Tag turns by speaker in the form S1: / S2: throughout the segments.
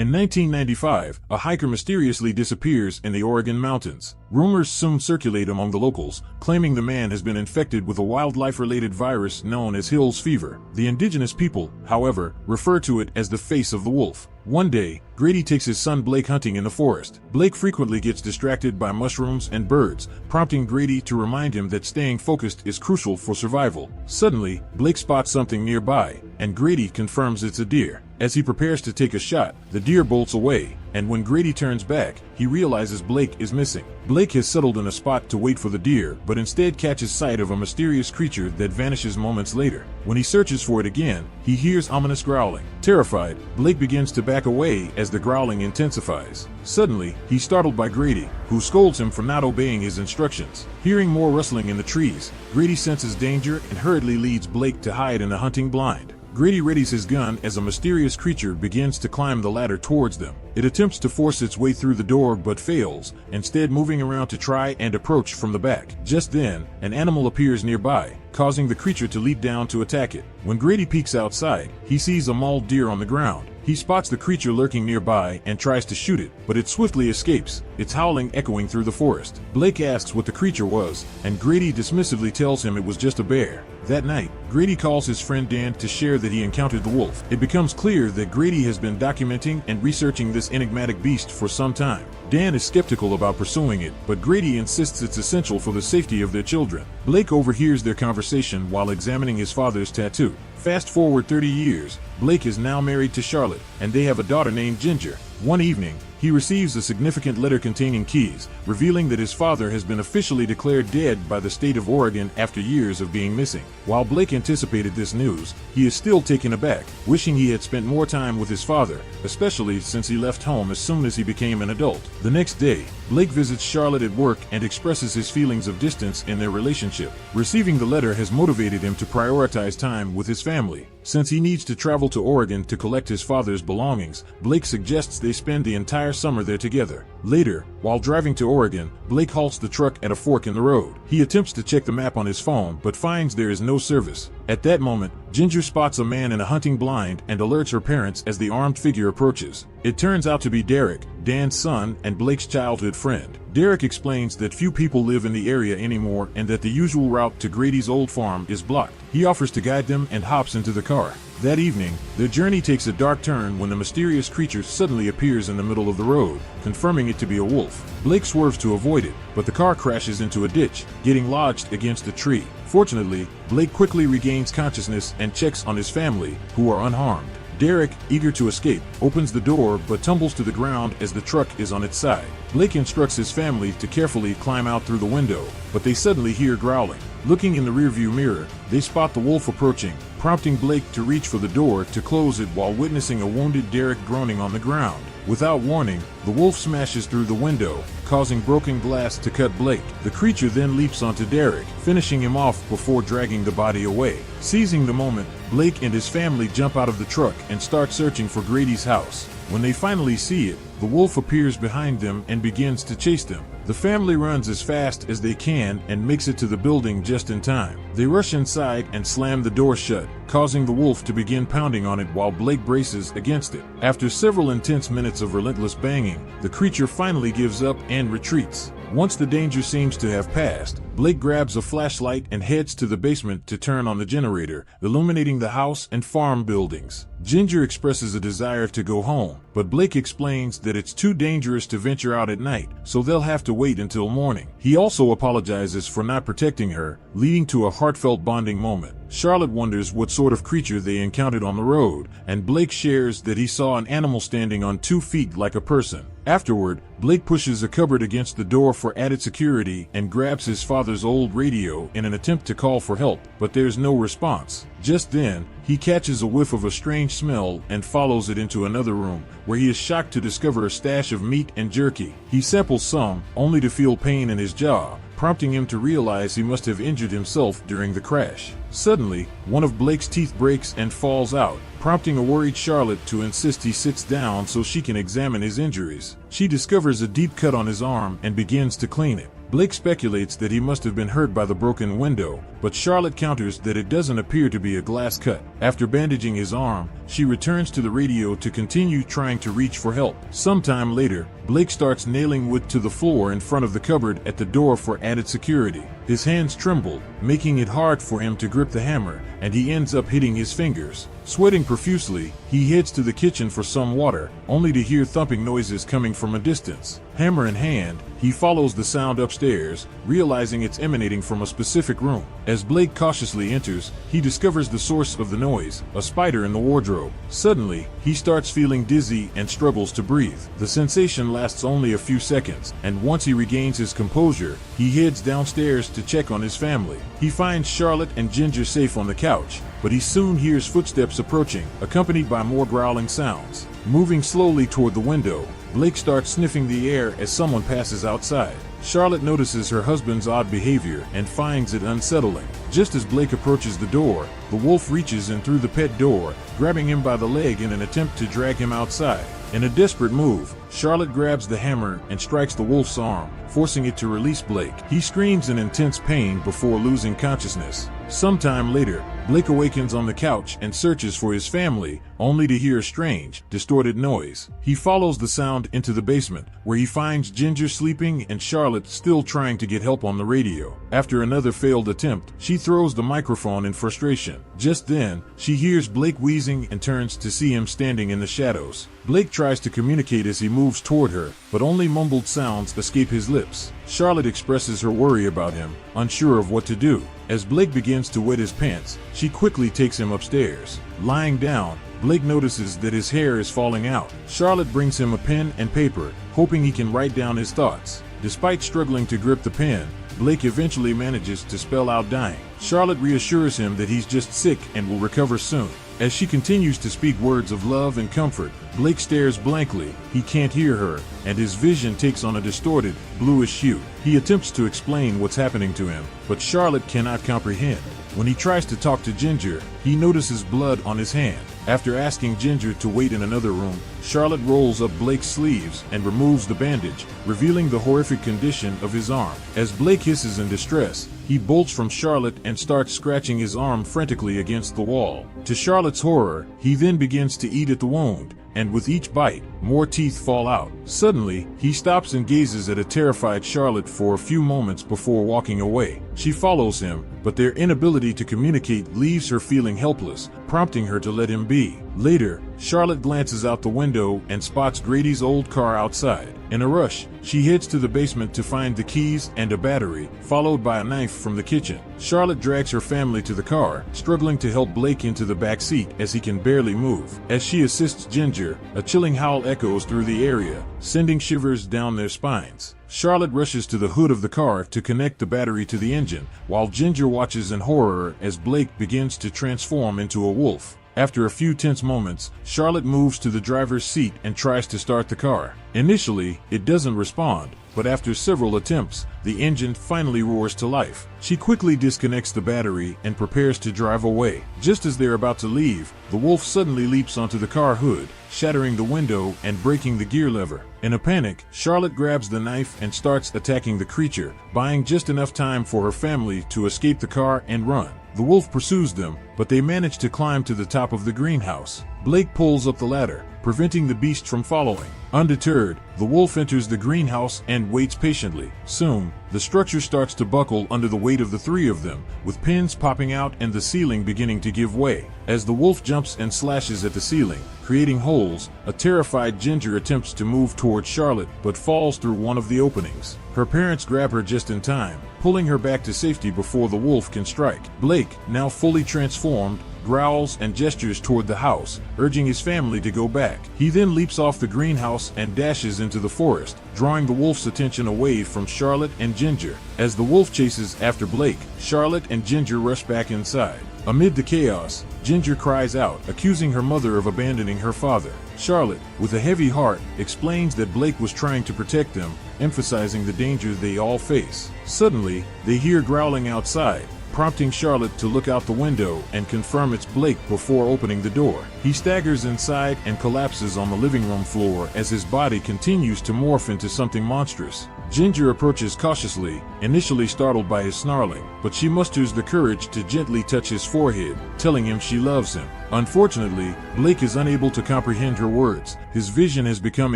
S1: In 1995, a hiker mysteriously disappears in the Oregon mountains. Rumors soon circulate among the locals, claiming the man has been infected with a wildlife-related virus known as Hill's fever. The indigenous people, however, refer to it as the face of the wolf. One day, Grady takes his son Blake hunting in the forest. Blake frequently gets distracted by mushrooms and birds, prompting Grady to remind him that staying focused is crucial for survival. Suddenly, Blake spots something nearby, and Grady confirms it's a deer. As he prepares to take a shot, the deer bolts away, and when Grady turns back, he realizes Blake is missing. Blake has settled in a spot to wait for the deer, but instead catches sight of a mysterious creature that vanishes moments later. When he searches for it again, he hears ominous growling. Terrified, Blake begins to back away as the growling intensifies. Suddenly, he's startled by Grady, who scolds him for not obeying his instructions. Hearing more rustling in the trees, Grady senses danger and hurriedly leads Blake to hide in a hunting blind. Grady readies his gun as a mysterious creature begins to climb the ladder towards them. It attempts to force its way through the door but fails, instead moving around to try and approach from the back. Just then, an animal appears nearby, causing the creature to leap down to attack it. When Grady peeks outside, he sees a mauled deer on the ground. He spots the creature lurking nearby and tries to shoot it, but it swiftly escapes, its howling echoing through the forest. Blake asks what the creature was, and Grady dismissively tells him it was just a bear. That night, Grady calls his friend Dan to share that he encountered the wolf. It becomes clear that Grady has been documenting and researching this enigmatic beast for some time. Dan is skeptical about pursuing it, but Grady insists it's essential for the safety of their children. Blake overhears their conversation while examining his father's tattoo. Fast forward 30 years, Blake is now married to Charlotte, and they have a daughter named Ginger. One evening, he receives a significant letter containing keys, revealing that his father has been officially declared dead by the state of Oregon after years of being missing. While Blake anticipated this news, he is still taken aback, wishing he had spent more time with his father, especially since he left home as soon as he became an adult. The next day, Blake visits Charlotte at work and expresses his feelings of distance in their relationship. Receiving the letter has motivated him to prioritize time with his family. Since he needs to travel to Oregon to collect his father's belongings, Blake suggests they spend the entire summer there together. Later, while driving to Oregon, Blake halts the truck at a fork in the road. He attempts to check the map on his phone but finds there is no service. At that moment, Ginger spots a man in a hunting blind and alerts her parents as the armed figure approaches. It turns out to be Derek, Dan's son and Blake's childhood friend. Derek explains that few people live in the area anymore and that the usual route to Grady's old farm is blocked. He offers to guide them and hops into the car. That evening, their journey takes a dark turn when the mysterious creature suddenly appears in the middle of the road, confirming it to be a wolf. Blake swerves to avoid it, but the car crashes into a ditch, getting lodged against a tree. Fortunately, Blake quickly regains consciousness and checks on his family, who are unharmed. Derek, eager to escape, opens the door but tumbles to the ground as the truck is on its side. Blake instructs his family to carefully climb out through the window, but they suddenly hear growling. Looking in the rearview mirror, they spot the wolf approaching, prompting Blake to reach for the door to close it while witnessing a wounded Derek groaning on the ground. Without warning, the wolf smashes through the window, causing broken glass to cut Blake. The creature then leaps onto Derek, finishing him off before dragging the body away. Seizing the moment, Blake and his family jump out of the truck and start searching for Grady's house. When they finally see it, the wolf appears behind them and begins to chase them. The family runs as fast as they can and makes it to the building just in time. They rush inside and slam the door shut, causing the wolf to begin pounding on it while Blake braces against it. After several intense minutes of relentless banging, the creature finally gives up and retreats. Once the danger seems to have passed, Blake grabs a flashlight and heads to the basement to turn on the generator, illuminating the house and farm buildings. Ginger expresses a desire to go home, but Blake explains that it's too dangerous to venture out at night, so they'll have to wait until morning. He also apologizes for not protecting her, leading to a heartfelt bonding moment. Charlotte wonders what sort of creature they encountered on the road, and Blake shares that he saw an animal standing on 2 feet like a person. Afterward, Blake pushes a cupboard against the door for added security and grabs his father's old radio in an attempt to call for help, but there's no response. Just then, he catches a whiff of a strange smell and follows it into another room, where he is shocked to discover a stash of meat and jerky. He samples some, only to feel pain in his jaw, prompting him to realize he must have injured himself during the crash. Suddenly, one of Blake's teeth breaks and falls out, prompting a worried Charlotte to insist he sits down so she can examine his injuries. She discovers a deep cut on his arm and begins to clean it. Blake speculates that he must have been hurt by the broken window, but Charlotte counters that it doesn't appear to be a glass cut. After bandaging his arm, she returns to the radio to continue trying to reach for help. Sometime later, Blake starts nailing wood to the floor in front of the cupboard at the door for added security. His hands tremble, making it hard for him to grip the hammer, and he ends up hitting his fingers. Sweating profusely, he heads to the kitchen for some water, only to hear thumping noises coming from a distance. Hammer in hand, he follows the sound upstairs, realizing it's emanating from a specific room. As Blake cautiously enters, he discovers the source of the noise, a spider in the wardrobe. Suddenly, he starts feeling dizzy and struggles to breathe. The sensation lasts only a few seconds, and once he regains his composure, he heads downstairs to check on his family. He finds Charlotte and Ginger safe on the couch, but he soon hears footsteps approaching, accompanied by more growling sounds. Moving slowly toward the window, Blake starts sniffing the air as someone passes outside. Charlotte notices her husband's odd behavior and finds it unsettling. Just as Blake approaches the door, the wolf reaches in through the pet door, grabbing him by the leg in an attempt to drag him outside. In a desperate move, Charlotte grabs the hammer and strikes the wolf's arm, forcing it to release Blake. He screams in intense pain before losing consciousness. Sometime later, Blake awakens on the couch and searches for his family, only to hear a strange, distorted noise. He follows the sound into the basement, where he finds Ginger sleeping and Charlotte still trying to get help on the radio. After another failed attempt, she throws the microphone in frustration. Just then, she hears Blake wheezing and turns to see him standing in the shadows. Blake tries to communicate as he moves toward her, but only mumbled sounds escape his lips. Charlotte expresses her worry about him, unsure of what to do. As Blake begins to wet his pants, she quickly takes him upstairs. Lying down, Blake notices that his hair is falling out. Charlotte brings him a pen and paper, hoping he can write down his thoughts. Despite struggling to grip the pen, Blake eventually manages to spell out dying. Charlotte reassures him that he's just sick and will recover soon. As she continues to speak words of love and comfort, Blake stares blankly. He can't hear her, and his vision takes on a distorted, bluish hue. He attempts to explain what's happening to him, but Charlotte cannot comprehend. When he tries to talk to Ginger, he notices blood on his hand. After asking Ginger to wait in another room, Charlotte rolls up Blake's sleeves and removes the bandage, revealing the horrific condition of his arm. As Blake hisses in distress, he bolts from Charlotte and starts scratching his arm frantically against the wall. To Charlotte's horror, he then begins to eat at the wound, and with each bite, more teeth fall out. Suddenly, he stops and gazes at a terrified Charlotte for a few moments before walking away. She follows him, but their inability to communicate leaves her feeling helpless, prompting her to let him be. Later, Charlotte glances out the window and spots Grady's old car outside. In a rush, she heads to the basement to find the keys and a battery, followed by a knife from the kitchen. Charlotte drags her family to the car, struggling to help Blake into the back seat as he can barely move. As she assists Ginger, a chilling howl echoes through the area, sending shivers down their spines. Charlotte rushes to the hood of the car to connect the battery to the engine, while Ginger watches in horror as Blake begins to transform into a wolf. After a few tense moments, Charlotte moves to the driver's seat and tries to start the car. Initially, it doesn't respond, but after several attempts, the engine finally roars to life. She quickly disconnects the battery and prepares to drive away. Just as they're about to leave, the wolf suddenly leaps onto the car hood, shattering the window and breaking the gear lever. In a panic, Charlotte grabs the knife and starts attacking the creature, buying just enough time for her family to escape the car and run. The wolf pursues them, but they manage to climb to the top of the greenhouse. Blake pulls up the ladder, preventing the beast from following. Undeterred, the wolf enters the greenhouse and waits patiently. Soon, the structure starts to buckle under the weight of the three of them, with pins popping out and the ceiling beginning to give way. As the wolf jumps and slashes at the ceiling, creating holes, a terrified Ginger attempts to move toward Charlotte but falls through one of the openings. Her parents grab her just in time, pulling her back to safety before the wolf can strike. Blake, now fully transformed, growls and gestures toward the house, urging his family to go back. He then leaps off the greenhouse and dashes into the forest, drawing the wolf's attention away from Charlotte and Ginger. As the wolf chases after Blake, Charlotte and Ginger rush back inside. Amid the chaos, Ginger cries out, accusing her mother of abandoning her father. Charlotte, with a heavy heart, explains that Blake was trying to protect them, emphasizing the danger they all face. Suddenly, they hear growling outside, prompting Charlotte to look out the window and confirm it's Blake before opening the door. He staggers inside and collapses on the living room floor as his body continues to morph into something monstrous. Ginger approaches cautiously, initially startled by his snarling, but she musters the courage to gently touch his forehead, telling him she loves him. Unfortunately, Blake is unable to comprehend her words. His vision has become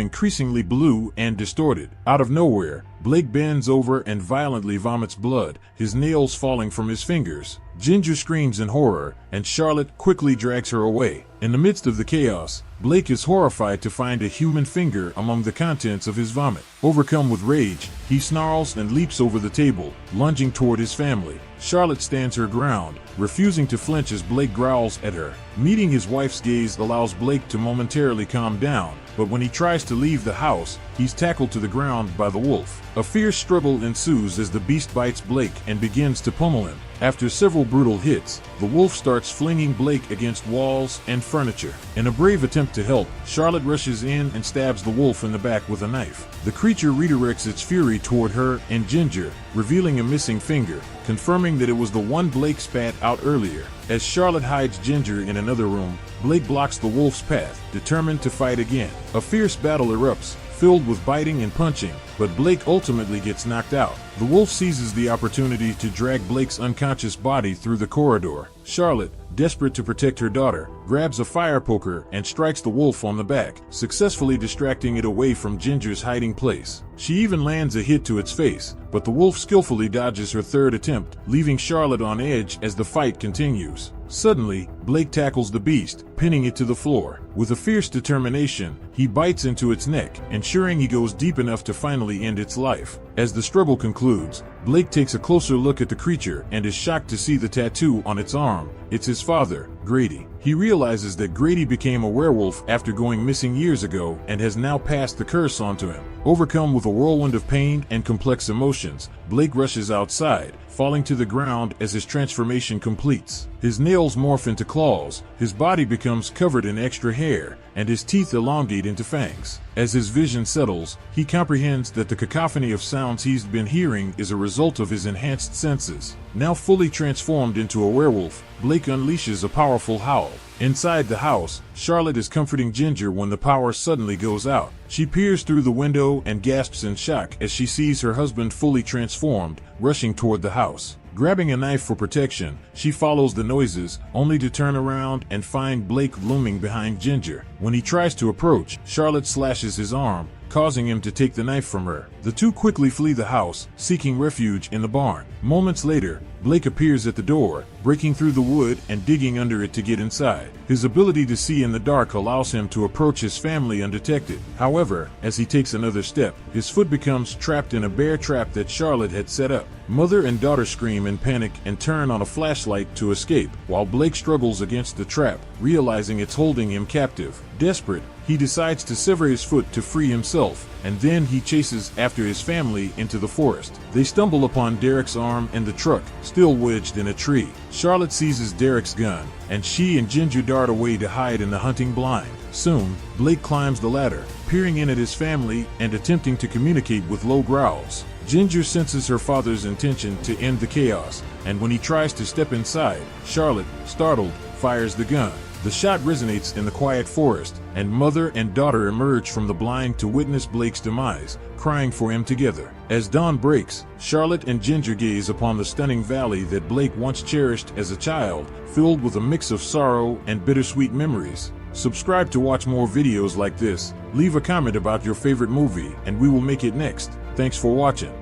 S1: increasingly blue and distorted. Out of nowhere, Blake bends over and violently vomits blood, his nails falling from his fingers. Ginger screams in horror, and Charlotte quickly drags her away. In the midst of the chaos, Blake is horrified to find a human finger among the contents of his vomit. Overcome with rage, he snarls and leaps over the table, lunging toward his family. Charlotte stands her ground, refusing to flinch as Blake growls at her. Meeting his wife's gaze allows Blake to momentarily calm down, but when he tries to leave the house, he's tackled to the ground by the wolf. A fierce struggle ensues as the beast bites Blake and begins to pummel him. After several brutal hits, the wolf starts flinging Blake against walls and furniture. In a brave attempt to help, Charlotte rushes in and stabs the wolf in the back with a knife. The creature redirects its fury toward her and Ginger, revealing a missing finger, confirming that it was the one Blake spat out earlier. As Charlotte hides Ginger in another room, Blake blocks the wolf's path, determined to fight again. A fierce battle erupts, filled with biting and punching, but Blake ultimately gets knocked out. The wolf seizes the opportunity to drag Blake's unconscious body through the corridor. Charlotte, desperate to protect her daughter, grabs a fire poker and strikes the wolf on the back, successfully distracting it away from Ginger's hiding place. She even lands a hit to its face, but the wolf skillfully dodges her third attempt, leaving Charlotte on edge as the fight continues. Suddenly, Blake tackles the beast, pinning it to the floor. With a fierce determination, he bites into its neck, ensuring he goes deep enough to finally end its life. As the struggle concludes, Blake takes a closer look at the creature and is shocked to see the tattoo on its arm. It's his father, Grady. He realizes that Grady became a werewolf after going missing years ago and has now passed the curse on to him. Overcome with a whirlwind of pain and complex emotions, Blake rushes outside, falling to the ground as his transformation completes. His nails morph into claws, his body becomes covered in extra hair, and his teeth elongate into fangs. As his vision settles, he comprehends that the cacophony of sounds he's been hearing is a result of his enhanced senses. Now fully transformed into a werewolf, Blake unleashes a powerful howl. Inside the house, Charlotte is comforting Ginger when the power suddenly goes out. She peers through the window and gasps in shock as she sees her husband fully transformed, rushing toward the house. Grabbing a knife for protection, she follows the noises, only to turn around and find Blake looming behind Ginger. When he tries to approach, Charlotte slashes his arm, causing him to take the knife from her. The two quickly flee the house, seeking refuge in the barn. Moments later, Blake appears at the door, breaking through the wood and digging under it to get inside. His ability to see in the dark allows him to approach his family undetected. However, as he takes another step, his foot becomes trapped in a bear trap that Charlotte had set up. Mother and daughter scream in panic and turn on a flashlight to escape, while Blake struggles against the trap, realizing it's holding him captive. Desperate, he decides to sever his foot to free himself, and then he chases after his family into the forest. They stumble upon Derek's arm and the truck, still wedged in a tree. Charlotte seizes Derek's gun, and she and Ginger dart away to hide in the hunting blind. Soon, Blake climbs the ladder, peering in at his family and attempting to communicate with low growls. Ginger senses her father's intention to end the chaos, and when he tries to step inside, Charlotte, startled, fires the gun. The shot resonates in the quiet forest, and mother and daughter emerge from the blind to witness Blake's demise, crying for him together. As dawn breaks, Charlotte and Ginger gaze upon the stunning valley that Blake once cherished as a child, filled with a mix of sorrow and bittersweet memories. Subscribe to watch more videos like this, leave a comment about your favorite movie, and we will make it next. Thanks for watching.